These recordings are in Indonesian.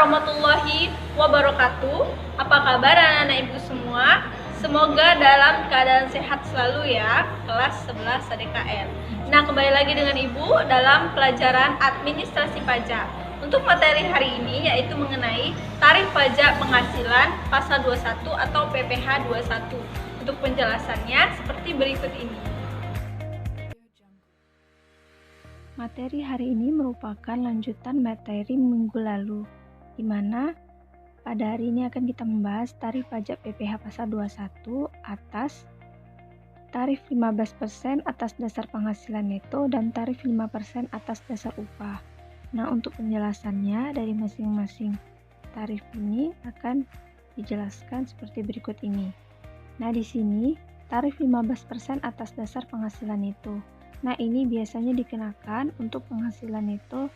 warahmatullahi wabarakatuh. Apa kabar anak-anak ibu semua? Semoga dalam keadaan sehat selalu ya, kelas 11 ADKN. Nah, kembali lagi dengan ibu dalam pelajaran administrasi pajak. Untuk materi hari ini yaitu mengenai tarif pajak penghasilan pasal 21 atau PPh 21. Untuk penjelasannya seperti berikut ini. Materi hari ini merupakan lanjutan materi minggu lalu, di mana pada hari ini akan kita membahas tarif pajak PPh pasal 21 atas tarif 15% atas dasar penghasilan neto dan tarif 5% atas dasar upah. Nah, untuk penjelasannya dari masing-masing tarif ini akan dijelaskan seperti berikut ini. Nah, di sini tarif 15% atas dasar penghasilan neto. Nah, ini biasanya dikenakan untuk penghasilan neto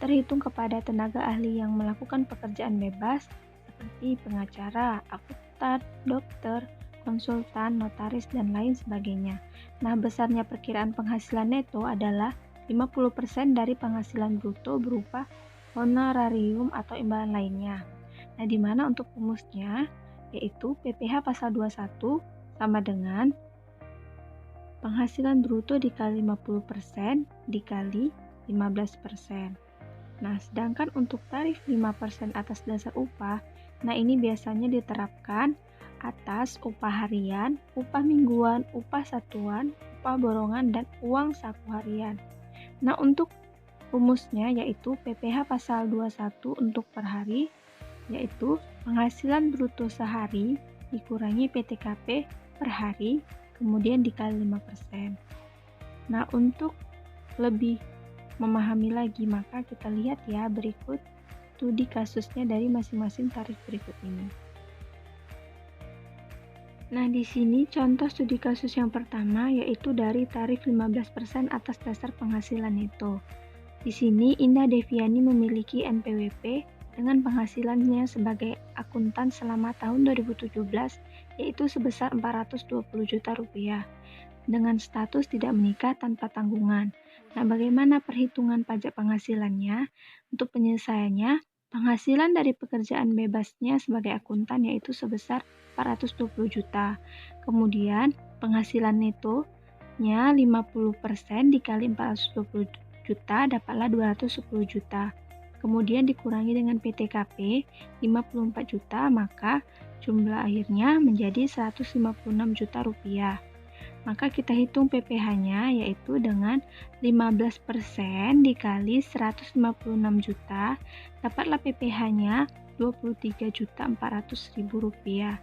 terhitung kepada tenaga ahli yang melakukan pekerjaan bebas seperti pengacara, akuntan, dokter, konsultan, notaris, dan lain sebagainya. Nah, besarnya perkiraan penghasilan neto adalah 50% dari penghasilan bruto berupa honorarium atau imbalan lainnya. Nah, di mana untuk rumusnya yaitu PPh pasal 21 sama dengan penghasilan bruto dikali 50% dikali 15%. Nah, sedangkan untuk tarif 5% atas dasar upah, nah ini biasanya diterapkan atas upah harian, upah mingguan, upah satuan, upah borongan, dan uang saku harian. Nah, untuk rumusnya yaitu PPh pasal 21 untuk per hari, yaitu penghasilan bruto sehari dikurangi PTKP per hari, kemudian dikali 5%. Nah, untuk lebih memahami lagi, maka kita lihat ya berikut studi kasusnya dari masing-masing tarif berikut ini. Nah, di sini contoh studi kasus yang pertama yaitu dari tarif 15% atas dasar penghasilan neto. Di sini Indah Deviani memiliki NPWP dengan penghasilannya sebagai akuntan selama tahun 2017 yaitu sebesar 420 juta rupiah dengan status tidak menikah tanpa tanggungan. Nah, bagaimana perhitungan pajak penghasilannya? Untuk penyelesaiannya, penghasilan dari pekerjaan bebasnya sebagai akuntan yaitu sebesar 420 juta. Kemudian, penghasilan netonya 50% dikali 420 juta dapatlah 210 juta. Kemudian dikurangi dengan PTKP 54 juta, maka jumlah akhirnya menjadi 156 juta rupiah. Maka kita hitung PPh-nya yaitu dengan 15% dikali 156 juta, dapatlah PPh-nya 23.400.000 rupiah.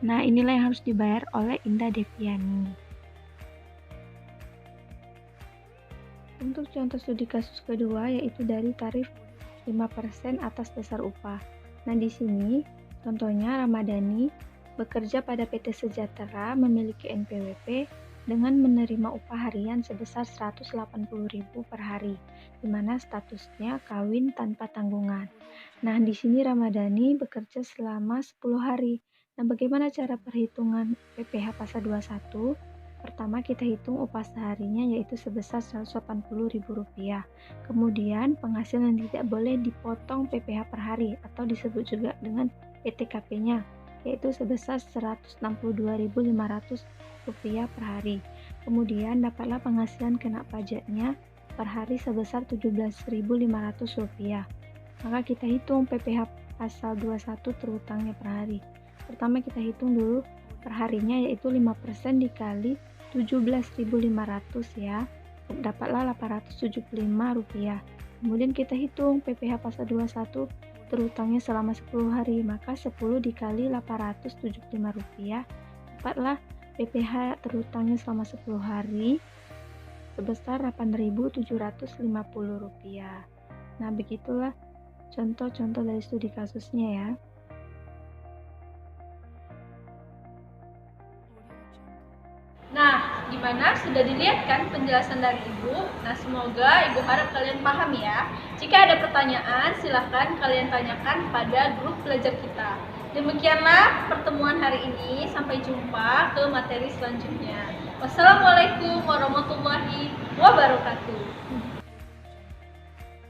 Nah, inilah yang harus dibayar oleh Indah Deviani. Untuk contoh studi kasus kedua yaitu dari tarif 5% atas dasar upah. Nah, di sini contohnya Ramadhani bekerja pada PT Sejahtera memiliki NPWP dengan menerima upah harian sebesar 180.000 per hari, di mana statusnya kawin tanpa tanggungan. Nah, di sini Ramadhani bekerja selama 10 hari. Nah, bagaimana cara perhitungan PPh pasal 21? Pertama, kita hitung upah seharinya yaitu sebesar 180.000 rupiah. Kemudian, penghasilan tidak boleh dipotong PPh per hari atau disebut juga dengan PTKP-nya, yaitu sebesar 162.500 rupiah per hari. Kemudian, dapatlah penghasilan kena pajaknya per hari sebesar 17.500 rupiah. Maka kita hitung PPh pasal 21 terutangnya per hari. Pertama, kita hitung dulu per harinya yaitu 5% dikali 17.500 ya, dapatlah 875 rupiah. Kemudian kita hitung PPh pasal 21 terutangnya selama 10 hari, maka 10 dikali 875 rupiah, dapatlah PPh terutangnya selama 10 hari sebesar 8.750 rupiah. Nah, begitulah contoh-contoh dari studi kasusnya ya. Nah, gimana? Sudah dilihat kan penjelasan dari Ibu? Nah, semoga Ibu harap kalian paham ya. Jika ada pertanyaan, silahkan kalian tanyakan pada grup belajar kita. Demikianlah pertemuan hari ini. Sampai jumpa ke materi selanjutnya. Wassalamualaikum warahmatullahi wabarakatuh.